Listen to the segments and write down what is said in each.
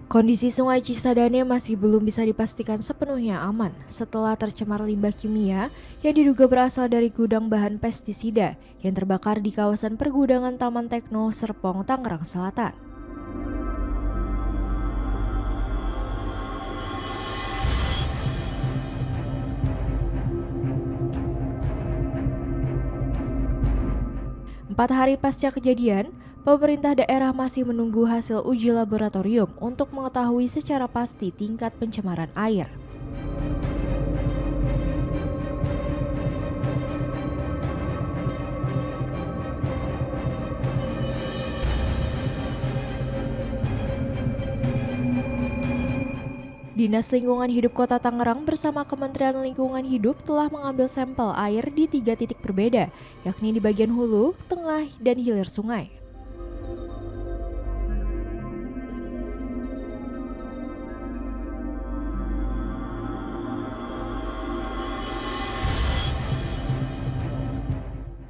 Kondisi Sungai Cisadane masih belum bisa dipastikan sepenuhnya aman setelah tercemar limbah kimia yang diduga berasal dari gudang bahan pestisida yang terbakar di kawasan pergudangan Taman Tekno Serpong, Tangerang Selatan. Empat hari pasca kejadian, pemerintah daerah masih menunggu hasil uji laboratorium untuk mengetahui secara pasti tingkat pencemaran air. Dinas Lingkungan Hidup Kota Tangerang bersama Kementerian Lingkungan Hidup telah mengambil sampel air di 3 titik berbeda, yakni di bagian hulu, tengah, dan hilir sungai.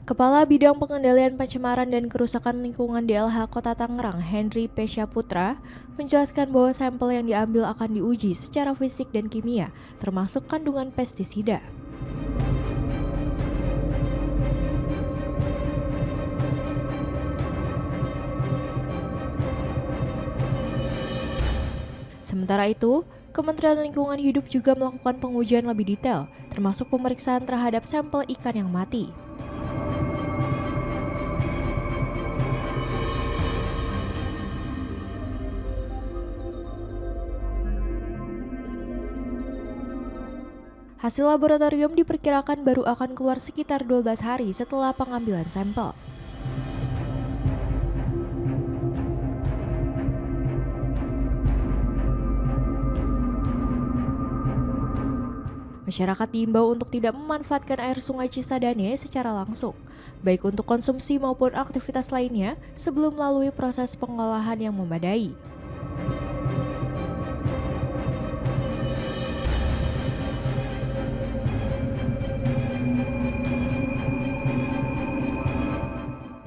Kepala Bidang Pengendalian Pencemaran dan Kerusakan Lingkungan DLH Kota Tangerang, Henry Pesha Putra, menjelaskan bahwa sampel yang diambil akan diuji secara fisik dan kimia, termasuk kandungan pestisida. Sementara itu, Kementerian Lingkungan Hidup juga melakukan pengujian lebih detail, termasuk pemeriksaan terhadap sampel ikan yang mati. Hasil laboratorium diperkirakan baru akan keluar sekitar 12 hari setelah pengambilan sampel. Masyarakat diimbau untuk tidak memanfaatkan air Sungai Cisadane secara langsung, baik untuk konsumsi maupun aktivitas lainnya sebelum melalui proses pengolahan yang memadai.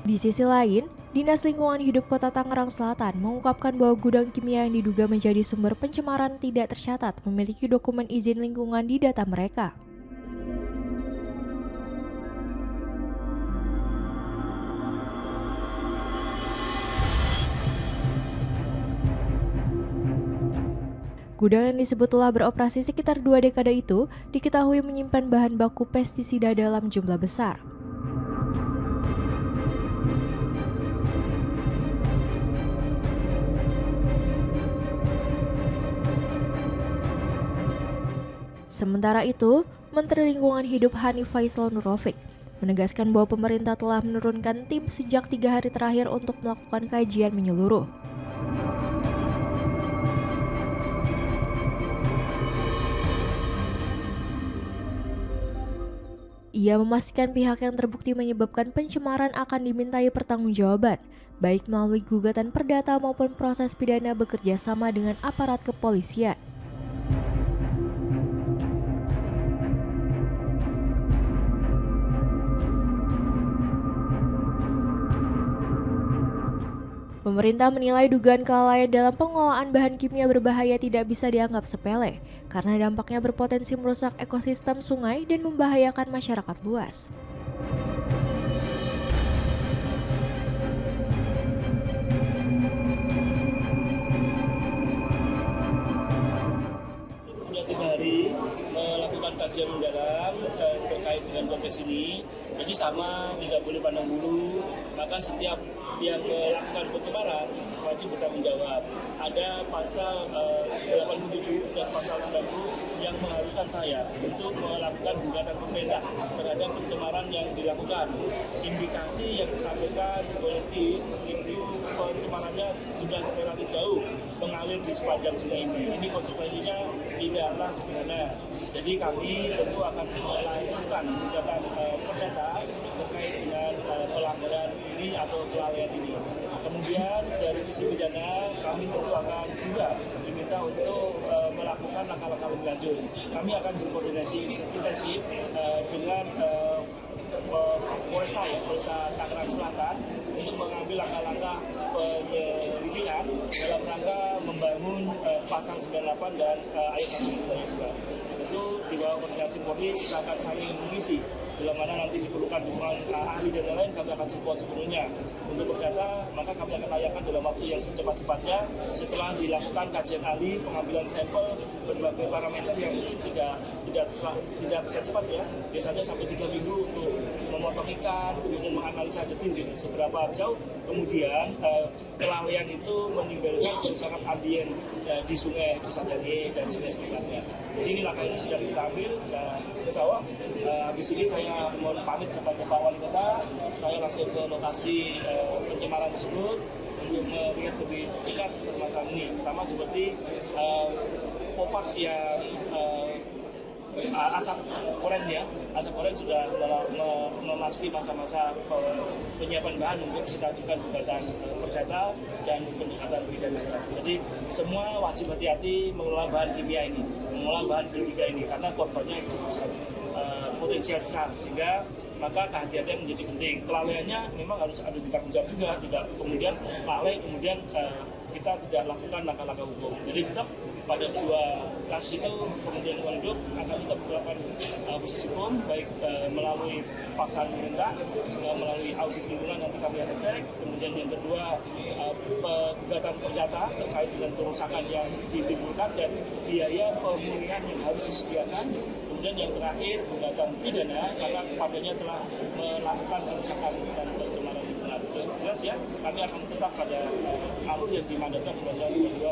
Di sisi lain, Dinas Lingkungan Hidup Kota Tangerang Selatan mengungkapkan bahwa gudang kimia yang diduga menjadi sumber pencemaran tidak tercatat memiliki dokumen izin lingkungan di data mereka. Gudang yang disebut telah beroperasi sekitar 2 dekade itu diketahui menyimpan bahan baku pestisida dalam jumlah besar. Sementara itu, Menteri Lingkungan Hidup Hanif Faisal Nurrofik menegaskan bahwa pemerintah telah menurunkan tim sejak 3 hari terakhir untuk melakukan kajian menyeluruh. Ia memastikan pihak yang terbukti menyebabkan pencemaran akan dimintai pertanggungjawaban, baik melalui gugatan perdata maupun proses pidana bekerja sama dengan aparat kepolisian. Pemerintah menilai dugaan kelalaian dalam pengelolaan bahan kimia berbahaya tidak bisa dianggap sepele, karena dampaknya berpotensi merusak ekosistem sungai dan membahayakan masyarakat luas. Sudah 3 hari melakukan kajian mendalam terkait dengan konteks ini. Jadi sama, tidak boleh pandang bulu, maka setiap yang melakukan pencemaran wajib bertanggung jawab. Ada pasal 87 dan pasal 90 yang mengharuskan saya untuk melakukan gugatan pemerintah terhadap pencemaran yang dilakukan. Indikasi yang disampaikan oleh tim itu pencemarannya sudah relatif jauh mengalir di sepanjang sungai ini. Ini konsekuensinya tidaklah sederhana. Jadi kami tentu akan melakukan gugatan perdata terkait dengan pelanggaran ini atau kelalaian ini. Kemudian dari sisi pidana kami tentu akan juga diminta untuk melakukan langkah-langkah lebih lanjut. Kami akan berkoordinasi intensif dengan Polresta Tangerang Selatan untuk mengambil langkah-langkah penyelidikan dalam rangka membangun pasal 98 dan ayat 1 ayat 2. Tentu di bawah koordinasi Polri kita akan saling mengisi. Bila mana nanti diperlukan dukungan ahli dan lain-lain, kami akan support sepenuhnya. Untuk perdata, maka kami akan layangkan dalam waktu yang secepat-cepatnya setelah dilakukan kajian ahli, pengambilan sampel berbagai parameter yang mungkin tidak bisa cepat ya. Biasanya sampai 3 minggu untuk memotong ikan, kemudian menganalisa detil gitu, seberapa jauh kemudian kelalaian itu menimbulkan kerusakan ambien di sungai Cisadane dan sungai sekitarnya. Jadi ini langkah yang sudah kita ambil dan insya Allah habis ini saya mohon pamit kepada Pak Wali Kota, saya langsung ke lokasi pencemaran tersebut untuk melihat lebih dekat permasalahan ini. Sama seperti popak yang asap oren ya, asap oren sudah memasuki masa-masa penyiapan bahan untuk kita ajukan gugatan perdata dan pendekatan pidana. Jadi semua wajib hati-hati mengelola bahan kimia ini, mengelola bahan ketiga ini karena korbannya cukup potensial besar, sehingga maka kehati-hatian menjadi penting. Kelalaiannya memang harus ada ditanggung jawab juga, tidak kemudian lalai kemudian kita tidak lakukan langkah-langkah hukum. Jadi tetap pada kedua kasus itu Kementerian Lingkungan Hidup akan tetap melakukan proses hukum, baik melalui paksaan pemerintah, melalui audit lingkungan nanti kami akan cek. Kemudian yang kedua gugatan perdata terkait dengan kerusakan yang ditimbulkan dan biaya pemulihan yang harus disediakan. Kemudian yang terakhir gugatan pidana karena kepadanya telah melakukan kerusakan dan pencemaran lingkungan. Jelas ya, kami akan tetap pada alur yang dimandatkan Undang-Undang 22